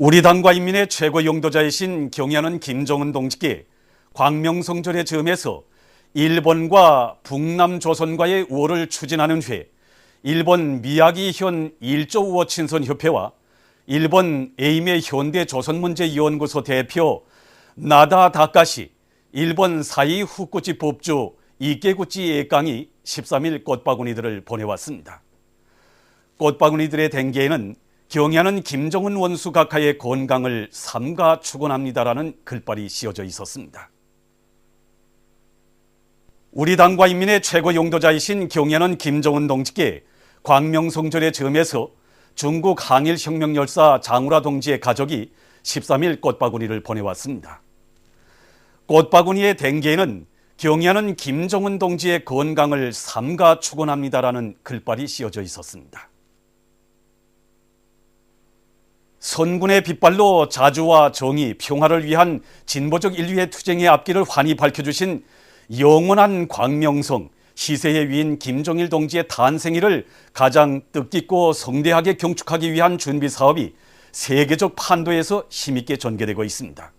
우리 당과 인민의 최고 용도자이신 경야는 김정은 동지께 광명성절의 즈음에서 일본과 북남조선과의 우호를 추진하는 회, 일본 미야기현 일조우호 친선협회와 일본 에이메 현대조선문제연구소 대표 나다 다카시, 일본 사이 후쿠지 법주 이케구치 에깡이 13일 꽃바구니들을 보내왔습니다. 꽃바구니들의 댕기에는 경야는 김정은 원수 각하의 건강을 삼가 축원합니다라는 글발이 씌어져 있었습니다. 우리 당과 인민의 최고 용도자이신 경야는 김정은 동지께 광명성절의 즈음에서 중국 항일혁명 열사 장우라 동지의 가족이 13일 꽃바구니를 보내왔습니다. 꽃바구니의 댕기에는 경야는 김정은 동지의 건강을 삼가 축원합니다라는 글발이 씌어져 있었습니다. 선군의 빗발로 자주와 정의, 평화를 위한 진보적 인류의 투쟁의 앞길을 환히 밝혀주신 영원한 광명성, 시세의 위인 김정일 동지의 탄생일을 가장 뜻깊고 성대하게 경축하기 위한 준비 사업이 세계적 판도에서 힘있게 전개되고 있습니다.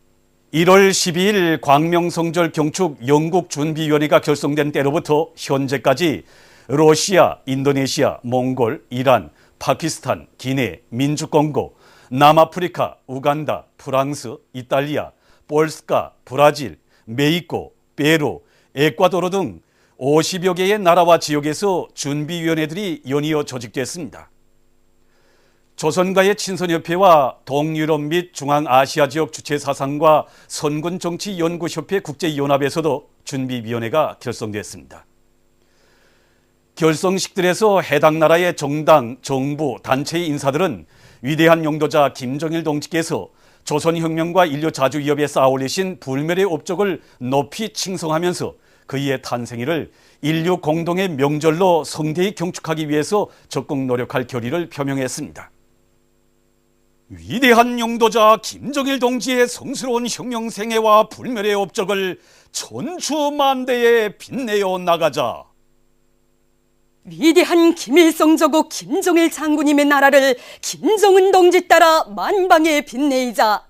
1월 12일 광명성절 경축 영국준비위원회가 결성된 때로부터 현재까지 러시아, 인도네시아, 몽골, 이란, 파키스탄, 기네, 민주공고, 남아프리카, 우간다, 프랑스, 이탈리아, 볼스카, 브라질, 메xi코, 페루, 에콰도르 등 50여 개의 나라와 지역에서 준비위원회들이 연이어 조직됐습니다. 조선과의 친선협회와 동유럽 및 중앙아시아 지역 주체사상과 선군정치연구협회 국제연합에서도 준비위원회가 결성됐습니다. 결성식들에서 해당 나라의 정당, 정부, 단체의 인사들은 위대한 용도자 김정일 동지께서 조선혁명과 인류 자주위협에 쌓아올리신 불멸의 업적을 높이 칭송하면서 그의 탄생일을 인류 공동의 명절로 성대히 경축하기 위해서 적극 노력할 결의를 표명했습니다. 위대한 용도자 김정일 동지의 성스러운 혁명 생애와 불멸의 업적을 천추만대에 빛내어 나가자. 위대한 김일성 저고 김정일 장군님의 나라를 김정은 동지 따라 만방에 빛내이자.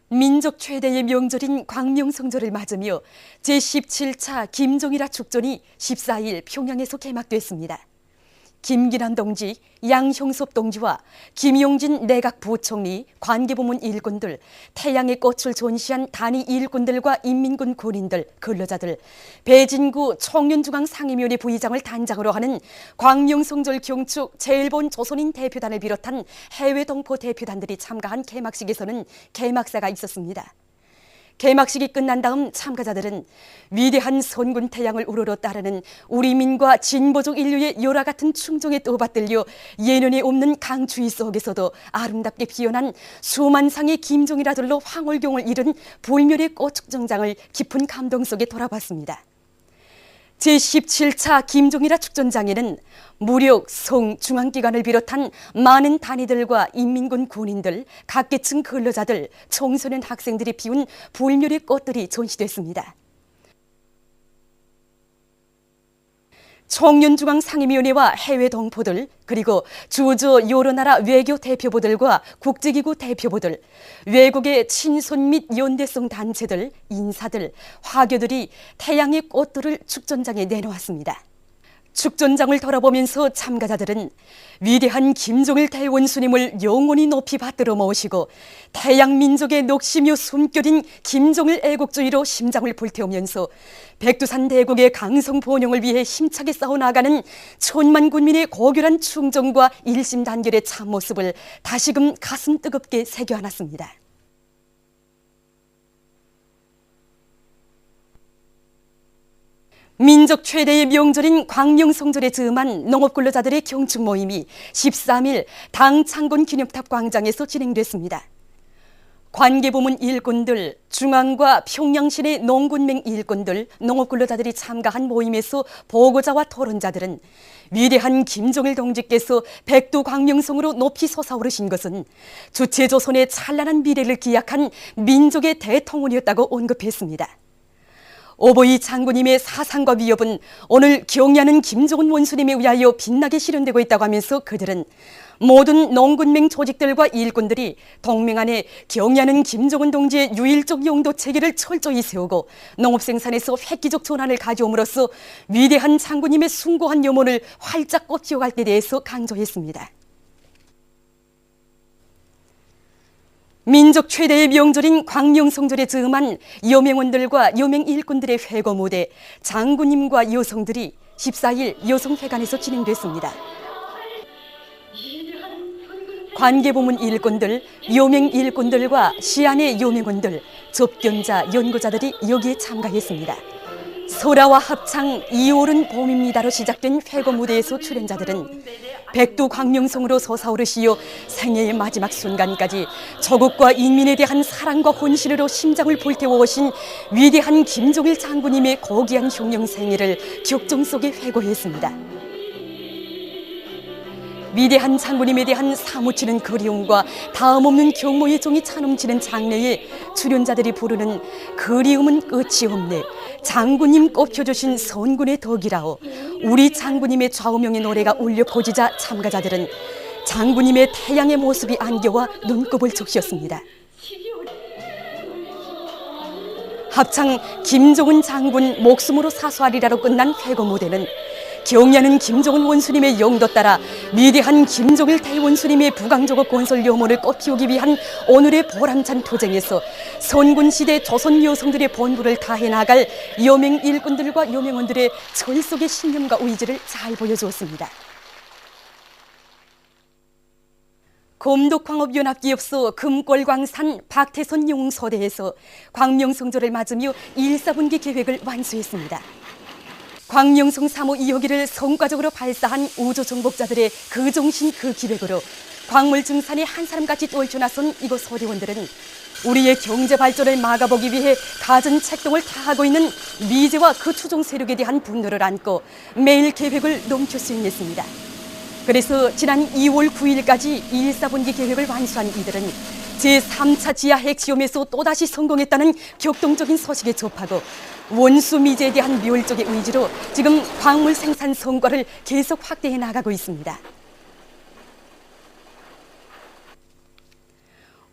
민족 최대의 명절인 광명성절을 맞으며 제17차 김정일화 축전이 14일 평양에서 개막됐습니다. 김기란 동지, 양형섭 동지와 김용진 내각 부총리, 관계부문 일꾼들, 태양의 꽃을 전시한 단위 일꾼들과 인민군 군인들, 근로자들, 배진구 청년중앙상임위원회 부의장을 단장으로 하는 광명성절 경축 제1본 조선인 대표단을 비롯한 해외 동포 대표단들이 참가한 개막식에서는 개막사가 있었습니다. 개막식이 끝난 다음 참가자들은 위대한 선군 태양을 우러러 따르는 우리 민과 진보적 인류의 열화 같은 충정에 떠받들려 예년에 없는 강추위 속에서도 아름답게 피어난 수만 상의 김정일 아들로 황홀경을 이룬 불멸의 꽃축전장을 깊은 감동 속에 돌아봤습니다. 제17차 김정일화 축전장에는 무력, 성, 중앙기관을 비롯한 많은 단위들과 인민군 군인들, 각계층 근로자들, 청소년 학생들이 피운 불멸의 꽃들이 전시됐습니다. 청년중앙상임위원회와 해외 동포들, 그리고 주저 여러 나라 외교 대표부들과 국제기구 대표부들, 외국의 친손 및 연대성 단체들, 인사들, 화교들이 태양의 꽃들을 축전장에 내놓았습니다. 축전장을 돌아보면서 참가자들은 위대한 김정일 대원수님을 영원히 높이 받들어 모시고 태양민족의 녹시며 숨결인 김정일 애국주의로 심장을 불태우면서 백두산 대국의 강성 번영을 위해 힘차게 싸워나가는 천만 군민의 고결한 충정과 일심단결의 참모습을 다시금 가슴 뜨겁게 새겨안았습니다. 민족 최대의 명절인 광명성절에 즈음한 농업근로자들의 경축 모임이 13일 당 창건 기념탑 광장에서 진행됐습니다. 관계부문 일꾼들, 중앙과 평양시내 농군맹 일꾼들, 농업근로자들이 참가한 모임에서 보고자와 토론자들은 위대한 김정일 동지께서 백두 광명성으로 높이 솟아오르신 것은 주체조선의 찬란한 미래를 기약한 민족의 대통원이었다고 언급했습니다. 오보이 장군님의 사상과 위협은 오늘 경야는 김정은 원수님에 의하여 빛나게 실현되고 있다고 하면서 그들은 모든 농군맹 조직들과 일꾼들이 동맹 안에 경의하는 김정은 동지의 유일적 용도 체계를 철저히 세우고 농업생산에서 획기적 전환을 가져옴으로써 위대한 장군님의 숭고한 염원을 활짝 꽃피워갈 데 대해서 강조했습니다. 민족 최대의 명절인 광명성절에 즈음한 여명원들과 여명 일꾼들의 회거 무대 장군님과 여성들이 14일 여성회관에서 진행됐습니다. 관계부문 일꾼들, 여명 일꾼들과 시안의 여명원들, 접견자, 연구자들이 여기에 참가했습니다. 소라와 합창 이오른 봄입니다로 시작된 회거 무대에서 출연자들은 백두 광명성으로 솟아오르시어 생애의 마지막 순간까지 조국과 인민에 대한 사랑과 혼신으로 심장을 불태워 오신 위대한 김종일 장군님의 고귀한 흉령 생애를 격정 속에 회고했습니다. 위대한 장군님에 대한 사무치는 그리움과 다음없는 경모의 종이 차넘치는 장래에 출연자들이 부르는 그리움은 끝이 없네, 장군님 꼽혀주신 선군의 덕이라오, 우리 장군님의 좌우명의 노래가 울려 퍼지자 참가자들은 장군님의 태양의 모습이 안겨와 눈곱을 적셨습니다. 합창 김종은 장군 목숨으로 사수하리라로 끝난 회거 무대는 경의하는 김정은 원수님의 영도 따라 위대한 김종일 대원수님의 부강조국 건설 염원을 꽃피우기 위한 오늘의 보람찬 투쟁에서 선군시대 조선 여성들의 본부를 다해 나갈 여명 일꾼들과 여명원들의 철석의 신념과 의지를 잘 보여주었습니다. 검독광업연합기업소 금골광산 박태선 용소대에서 광명성절을 맞으며 1사분기 계획을 완수했습니다. 광명성 3호 2호기를 성과적으로 발사한 우주정복자들의 그 정신 그 기백으로 광물 증산에 한 사람같이 떨쳐나선 이곳 소대원들은 우리의 경제 발전을 막아보기 위해 갖은 책동을 다하고 있는 미제와 그 추종 세력에 대한 분노를 안고 매일 계획을 넘겨 수행했습니다. 그래서 지난 2월 9일까지 1사분기 계획을 완수한 이들은 제3차 지하 핵시험에서 또다시 성공했다는 격동적인 소식에 접하고 원수 미제에 대한 멸족의 의지로 지금 광물 생산 성과를 계속 확대해 나가고 있습니다.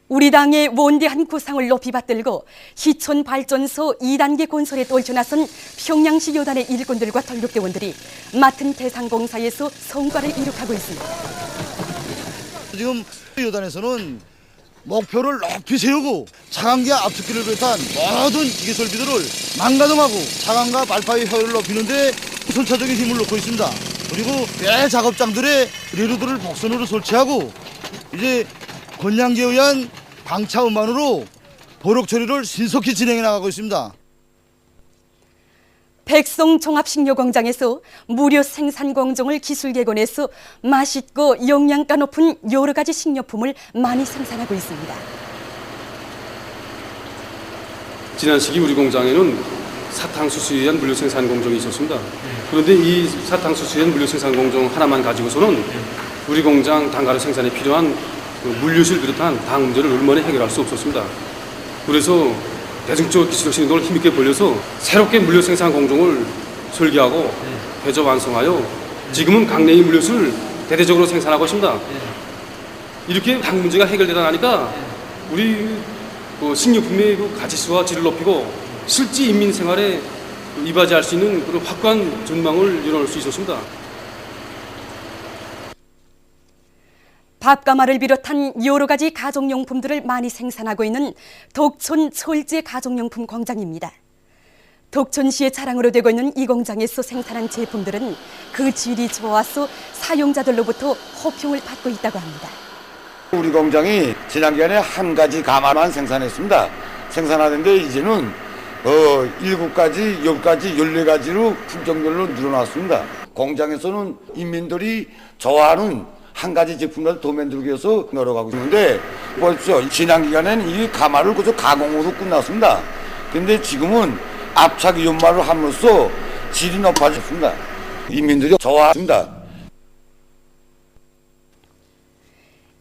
우리 당의 원대한 구상을 높이 받들고 희촌 발전소 2단계 건설에 떨쳐나선 평양시 여단의 일꾼들과 전력대원들이 맡은 대상공사에서 성과를 이룩하고 있습니다. 지금 여단에서는 목표를 높이 세우고 차관기와 압축기를 비롯한 모든 기계 설비들을 망가동하고 차관과 발파의 효율을 높이는 데 선차적인 힘을 놓고 있습니다. 그리고 배 작업장들의 레로들을 복선으로 설치하고 이제 권양계에 의한 방차 음반으로 보력 처리를 신속히 진행해 나가고 있습니다. 백성 종합식료공장에서 무료 생산 공정을 기술 개건해서 맛있고 영양가 높은 여러 가지 식료품을 많이 생산하고 있습니다. 지난 시기 우리 공장에는 사탕수수에 의한 물류 생산 공정이 있었습니다. 그런데 이 사탕수수에 의한 물류 생산 공정 하나만 가지고서는 우리 공장 단가루 생산에 필요한 물류실 비롯한 당 문제를 얼마나 해결할 수 없었습니다. 그래서 대중적 기술적 신경을 힘있게 벌려서 새롭게 물류 생산 공정을 설계하고 배조 완성하여 지금은 강내의 물류를 대대적으로 생산하고 있습니다. 이렇게 당 문제가 해결되다 나니까 우리 식료품의 가치수와 질을 높이고 실제 인민 생활에 이바지할 수 있는 그런 확고한 전망을 이뤄낼 수 있었습니다. 밥가마를 비롯한 여러 가지 가정용품들을 많이 생산하고 있는 덕천 철제 가정용품 공장입니다. 덕천시의 자랑으로 되고 있는 이 공장에서 생산한 제품들은 그 질이 좋아서 사용자들로부터 호평을 받고 있다고 합니다. 우리 공장이 지난 기간에 한 가지 가마만 생산했습니다. 생산하는데 이제는 7가지, 10가지, 14가지로 품종별로 늘어났습니다. 공장에서는 인민들이 좋아하는 한 가지 제품을 더 만들기 위해서 노력하고 있는데 보십시오. 지난 기간에는 이 가마를 그저 가공으로 끝났습니다. 근데 지금은 압착 연마를 함으로써 질이 높아졌습니다. 인민들이 좋아합니다.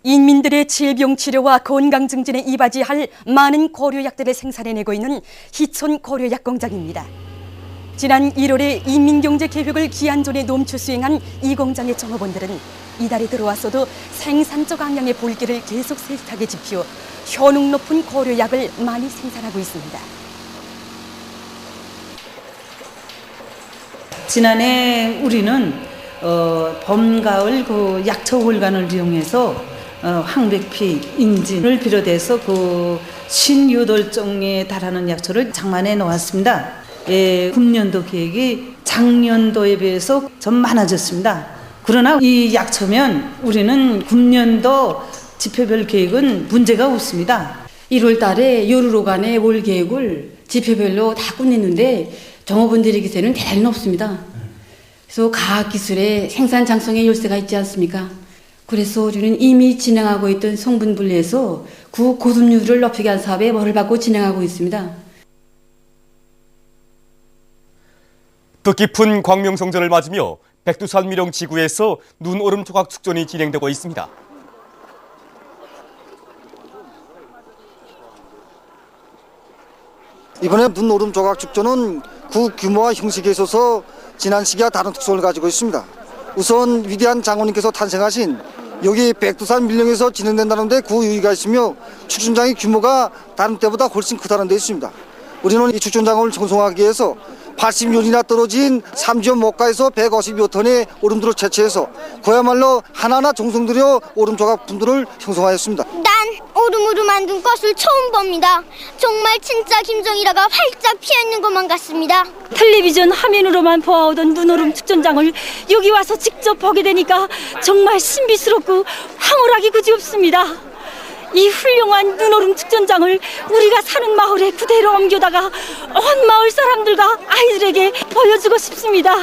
인민들의 질병 치료와 건강 증진에 이바지할 많은 고려약들을 생산해내고 있는 희촌 고려약 공장입니다. 지난 1월에 인민경제계획을 기한 전에 nom추 수행한 이 공장의 종업원들은 이달에 들어왔어도 생산적 악량의 볼기를 계속 세탁에 지피워 효능 높은 고려약을 많이 생산하고 있습니다. 지난해 우리는 봄, 가을 그 약초 월간을 이용해서 황백피, 인진을 비롯해서 그 58종에 달하는 약초를 장만해 놓았습니다. 예, 금년도 계획이 작년도에 비해서 좀 많아졌습니다. 그러나 이 약초면 우리는 금년도 지표별 계획은 문제가 없습니다. 1월 달에 요르로간의 월 계획을 지표별로 다 끝냈는데 종업원들의 기세는 대단히 높습니다. 그래서 과학기술의 생산 장성의 열쇠가 있지 않습니까? 그래서 우리는 이미 진행하고 있던 성분 분리에서 그 고습률을 높이기 위한 사업에 벌을 받고 진행하고 있습니다. 뜻깊은 광명성전을 맞으며 백두산 미령 지구에서 눈오름 조각 축전이 진행되고 있습니다. 이번에 눈오름 조각 축전은 그 규모와 형식에 있어서 지난 시기와 다른 특성을 가지고 있습니다. 우선 위대한 장군님께서 탄생하신 여기 백두산 밀령에서 진행된다는데 그 의의가 있으며 축전장의 규모가 다른 때보다 훨씬 크다는 데 있습니다. 우리는 이 축전장을 형성하기 위해서 80년이나 떨어진 삼지연 목가에서 150여 톤의 오름들을 채취해서 그야말로 하나하나 정성 들여 오름 조각 분들을 형성하였습니다. 난 오름으로 만든 꽃을 처음 봅니다. 정말 진짜 김정일아가 활짝 피어있는 것만 같습니다. 텔레비전 화면으로만 보아오던 눈오름 축전장을 여기 와서 직접 보게 되니까 정말 신비스럽고 황홀하기 그지없습니다. 이 훌륭한 눈오름 축전장을 우리가 사는 마을에 그대로 옮겨다가 온 마을 사람들과 아이들에게 보여주고 싶습니다.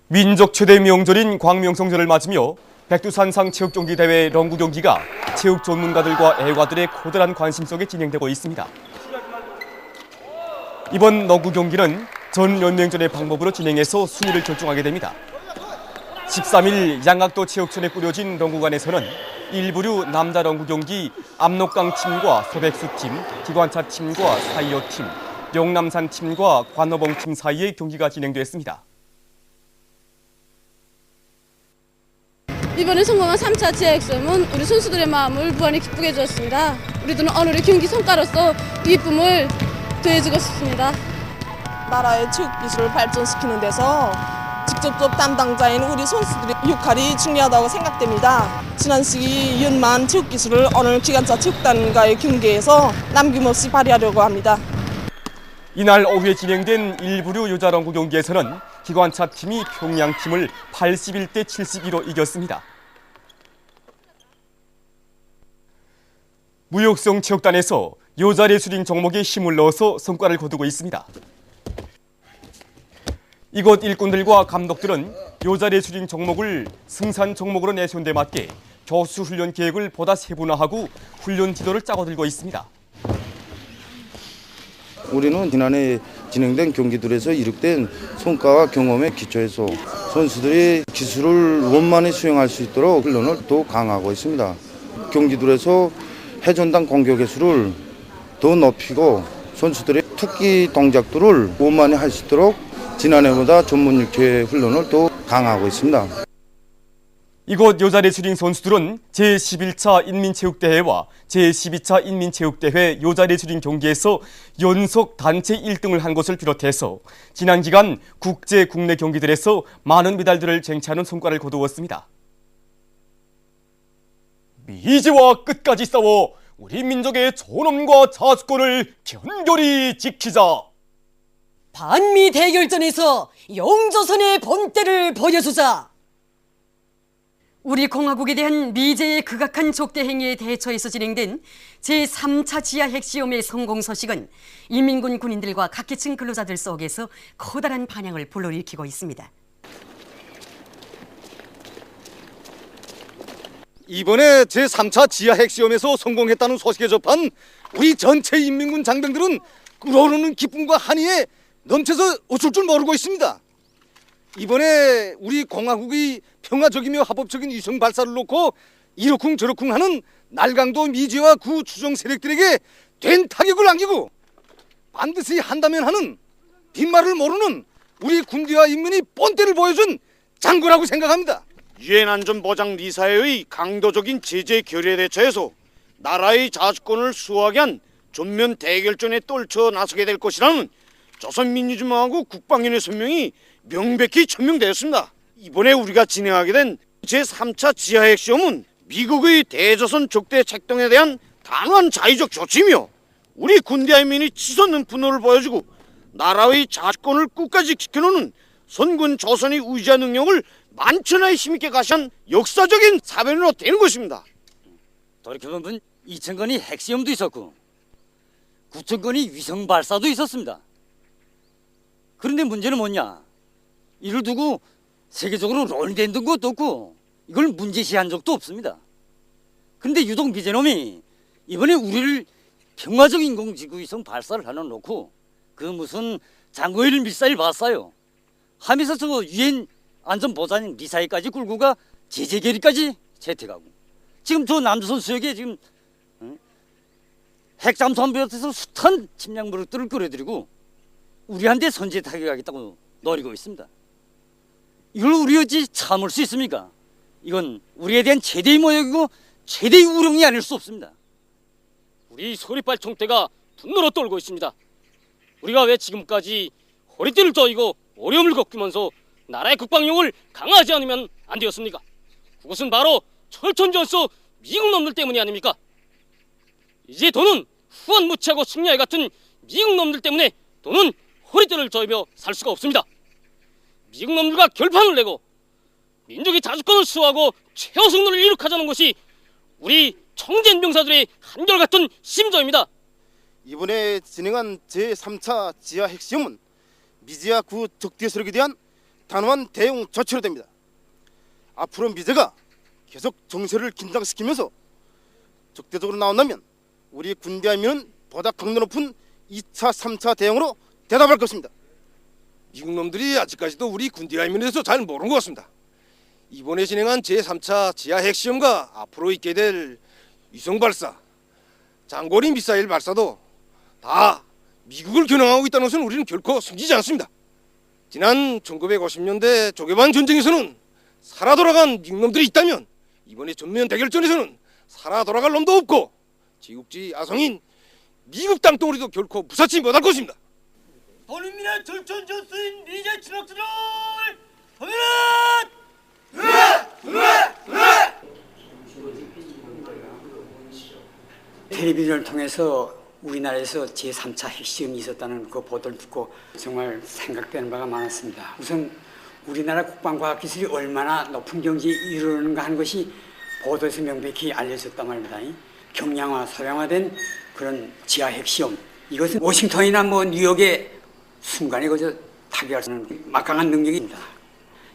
민족 최대 명절인 광명성전을 맞으며 백두산상 체육경기대회 런구 경기가 체육 전문가들과 애화들의 고달한 관심 속에 진행되고 있습니다. 이번 런구 경기는 전 연맹전의 방법으로 진행해서 순위를 결정하게 됩니다. 13일 양학도 체육촌에 꾸려진 런구관에서는 일부류 남자 런구 경기 압록강 팀과 소백수 팀, 기관차 팀과 사이어 팀, 영남산 팀과 관어봉 팀 사이의 경기가 진행됐습니다. 이번에 성공한 3차 지하엑스홈은 우리 선수들의 마음을 무한히 기쁘게 해주었습니다. 우리들은 오늘의 경기 성과로서 기쁨을 더해주고 싶습니다. 나라의 체육 기술을 발전시키는 데서 직접적 담당자인 우리 선수들의 역할이 중요하다고 생각됩니다. 지난 시기 연만 체육 기술을 오늘 기관차 체육단과의 경기에서 남김없이 발휘하려고 합니다. 이날 오후에 진행된 일부류 여자 런구 경기에서는 기관차 팀이 평양 팀을 81대 72로 이겼습니다. 무역성 체육단에서 여자 레슬링 종목에 힘을 넣어서 성과를 거두고 있습니다. 이곳 일꾼들과 감독들은 여자 레슬링 종목을 승산 종목으로 내세운 데 맞게 교수 훈련 계획을 보다 세분화하고 훈련 지도를 짜고 들고 있습니다. 우리는 지난해 진행된 경기들에서 이룩된 성과와 경험에 기초해서 선수들이 기술을 원만히 수행할 수 있도록 훈련을 더 강화하고 있습니다. 경기들에서 회전당 공격 기술을 더 높이고 선수들의 특기 동작들을 원만히 할 수 있도록 지난해보다 전문 육체 훈련을 더 강화하고 있습니다. 이곳 여자 레슬링 선수들은 제11차 인민체육대회와 제12차 인민체육대회 여자 레슬링 경기에서 연속 단체 1등을 한 것을 비롯해서 지난 기간 국제, 국내 경기들에서 많은 메달들을 쟁취하는 성과를 거두었습니다. 미지와 끝까지 싸워 우리 민족의 존엄과 자주권을 견고히 지키자. 반미 대결전에서 영조선의 본때를 보여주자. 우리 공화국에 대한 미제의 극악한 족대 행위에 대처해서 진행된 제3차 지하 핵시험의 성공 소식은 인민군 군인들과 각계층 근로자들 속에서 커다란 반향을 불러일으키고 있습니다. 이번에 제3차 지하 핵시험에서 성공했다는 소식에 접한 우리 전체 인민군 장병들은 끓어오르는 기쁨과 한의에 넘쳐서 어쩔 줄 모르고 있습니다. 이번에 우리 공화국이 평화적이며 합법적인 위성 발사를 놓고 이러쿵 저러쿵 하는 날강도 미제와 구 추종 세력들에게 된 타격을 안기고 반드시 한다면 하는 빈말을 모르는 우리 군대와 인민이 본때를 보여준 장군이라고 생각합니다. 유엔 안전보장 리사회의 강도적인 제재 결의에 대처해서 나라의 자주권을 수호하게 한 전면 대결전에 떨쳐 나서게 될 것이라는 조선민주주의공화국 국방위원회 선명이 명백히 천명되었습니다. 이번에 우리가 진행하게 된 제3차 지하핵시험은 미국의 대조선 적대 책동에 대한 단호한 자의적 조치이며 우리 군대와 인민이 치솟는 분노를 보여주고 나라의 자주권을 끝까지 지켜놓는 선군 조선의 의지와 능력을 만천하에 힘있게 가시한 역사적인 사변으로 되는 것입니다. 돌이켜보면 2000건이 핵시험도 있었고 9000건이 위성 발사도 있었습니다. 그런데 문제는 뭐냐? 이를 두고 세계적으로 논의된 것도 없고 이걸 문제시한 적도 없습니다. 그런데 유독 미제놈이 이번에 우리를 평화적 인공지구 위성 발사를 해놓고 그 무슨 장거리 미사일 발사요 하면서 저 유엔 안전보장 리사회까지 끌고 가 제재 결의까지 채택하고 지금 저 남조선 수역에 지금 핵잠수함 비롯해서 숱한 침략 무력들을 끌어들이고 우리한테 선제 타격하겠다고 노리고 있습니다. 이걸 우리 어찌 참을 수 있습니까? 이건 우리에 대한 최대의 모욕이고 최대의 우롱이 아닐 수 없습니다. 우리 소리빨 총대가 분노로 떨고 있습니다. 우리가 왜 지금까지 허리띠를 저이고 어려움을 겪으면서 나라의 국방력을 강화하지 않으면 안 되었습니까? 그것은 바로 철천전서 미국 놈들 때문이 아닙니까? 이제 더는 후한 무치하고 승리와 같은 미국 놈들 때문에 더는 허리띠를 저이며 살 수가 없습니다. 미국 놈들과 결판을 내고 민족의 자주권을 수호하고 최후 승리를 이룩하자는 것이 우리 청진 병사들의 한결같은 심정입니다. 이번에 진행한 제3차 지하 핵시험은 미제와 그 적대 세력에 대한 단호한 대응 조치로 됩니다. 앞으로 미제가 계속 정세를 긴장시키면서 적대적으로 나온다면 우리 군대와 인민은 보다 강도 높은 2차, 3차 대응으로 대답할 것입니다. 미국 놈들이 아직까지도 우리 군대와 인민에 대해서 잘 모르는 것 같습니다. 이번에 진행한 제3차 지하 핵시험과 앞으로 있게 될 위성 발사, 장거리 미사일 발사도 다 미국을 겨냥하고 있다는 것은 우리는 결코 숨기지 않습니다. 지난 1950년대 조개반 전쟁에서는 살아 돌아간 미국 놈들이 있다면 이번에 전면 대결전에서는 살아 돌아갈 놈도 없고 제국주의 아성인 미국 땅덩어리도 결코 무사치 못할 것입니다. 본인민의 절천전수인 미제 친척들을 텔레비전을 통해서 우리나라에서 제3차 핵시험이 있었다는 그 보도를 듣고 정말 생각되는 바가 많았습니다. 우선 우리나라 국방과학기술이 얼마나 높은 경지에 이르는가 하는 것이 보도에서 명백히 알려졌단 말입니다. 경량화, 소량화된 그런 지하 핵시험, 이것은 워싱턴이나 뉴욕의 순간에 그저 타격할 수 있는 막강한 능력입니다.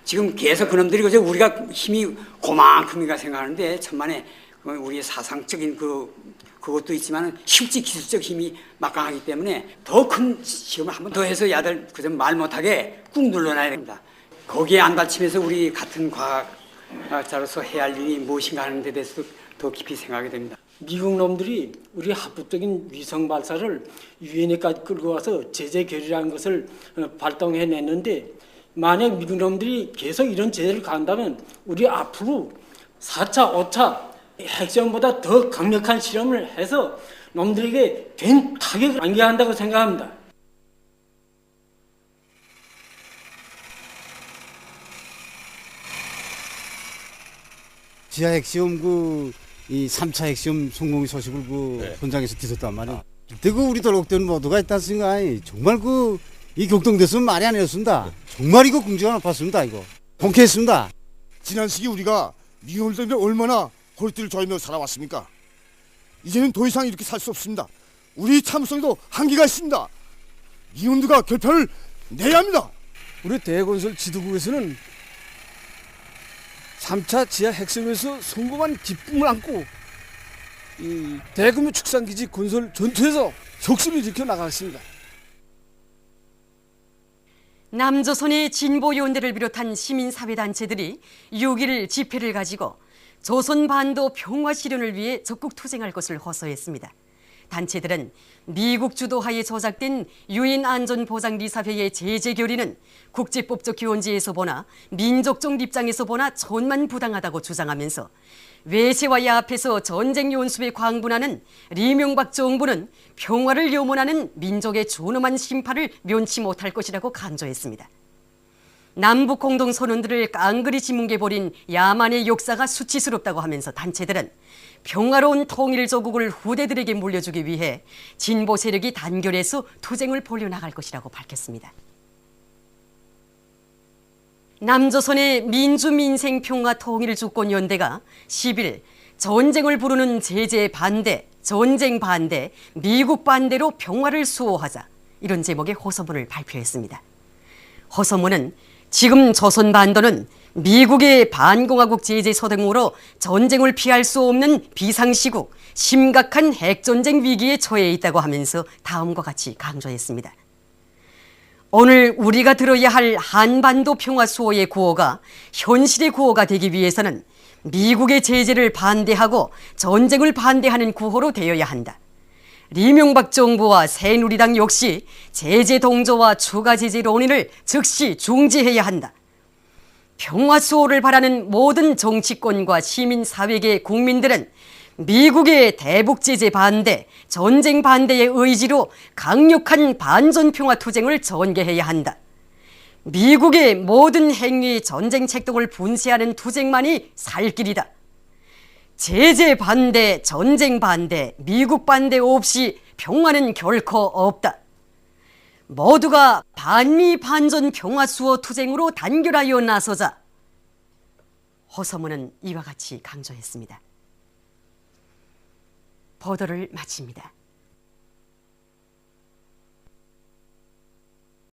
지금 계속 그놈들이 그저 우리가 힘이 그만큼인가 생각하는데 천만에 우리의 사상적인 그것도 있지만 실제 기술적 힘이 막강하기 때문에 더 큰 시험을 한 번 더 해서 야들 그저 말 못하게 꾹 눌러놔야 됩니다. 거기에 안 다치면서 우리 같은 과학자로서 해야 할 일이 무엇인가 하는 데 대해서 더 깊이 생각하게 됩니다. 미국 놈들이 우리 합법적인 위성 발사를 유엔에까지 끌고 와서 제재 결의라는 것을 발동해냈는데 만약 미국 놈들이 계속 이런 제재를 가한다면 우리 앞으로 4차, 5차 핵시험보다 더 강력한 실험을 해서 놈들에게 된 타격을 안겨한다고 생각합니다. 지하 핵시험 이 3차 핵시험 성공 소식을 현장에서 들었단 말이에요. 그리고 우리 돌곡대는 모두가 있다 했으니까 정말 이 격동됐으면 말이 아니었습니다. 정말 이거 궁지가 높았습니다. 이거 통쾌했습니다. 지난 시기 우리가 미국을 때문에 얼마나 허리띠를 조이며 살아왔습니까? 이제는 더 이상 이렇게 살 수 없습니다. 우리 참성에도 한계가 있습니다. 미군들과 결판을 내야 합니다. 우리 대건설 지도국에서는 3차 지하 핵시험에서 성공한 기쁨을 안고 이 대규모 축산기지 건설 전투에서 혁신을 일으켜 나가겠습니다. 남조선의 진보 요원들을 비롯한 시민사회단체들이 6일 집회를 가지고 조선 반도 평화 실현을 위해 적극 투쟁할 것을 호소했습니다. 단체들은 미국 주도하에 조작된 유엔 안전보장리사회의 제재 결의는 국제법적 기원지에서 보나 민족적 입장에서 보나 천만 부당하다고 주장하면서 외세와 야합해서 전쟁 연수에 광분하는 이명박 정부는 평화를 염원하는 민족의 존엄한 심판을 면치 못할 것이라고 강조했습니다. 남북 공동선언들을 깡그리 지뭉개버린 야만의 역사가 수치스럽다고 하면서 단체들은 평화로운 통일조국을 후대들에게 물려주기 위해 진보 세력이 단결해서 투쟁을 벌여나갈 것이라고 밝혔습니다. 남조선의 민주민생평화통일주권연대가 10일 전쟁을 부르는 제재 반대, 전쟁 반대, 미국 반대로 평화를 수호하자 이런 제목의 호소문을 발표했습니다. 호소문은 지금 조선 반도는 미국의 반공화국 제재 서등으로 전쟁을 피할 수 없는 비상시국, 심각한 핵전쟁 위기에 처해 있다고 하면서 다음과 같이 강조했습니다. 오늘 우리가 들어야 할 한반도 평화 수호의 구호가 현실의 구호가 되기 위해서는 미국의 제재를 반대하고 전쟁을 반대하는 구호로 되어야 한다. 이명박 정부와 새누리당 역시 제재 동조와 추가 제재 논의를 즉시 중지해야 한다. 평화 수호를 바라는 모든 정치권과 시민사회계 국민들은 미국의 대북 제재 반대, 전쟁 반대의 의지로 강력한 반전평화 투쟁을 전개해야 한다. 미국의 모든 행위 전쟁 책동을 분쇄하는 투쟁만이 살 길이다. 제재 반대, 전쟁 반대, 미국 반대 없이 평화는 결코 없다. 모두가 반미 반전 평화 수호 투쟁으로 단결하여 나서자. 호소문은 이와 같이 강조했습니다. 보도를 마칩니다.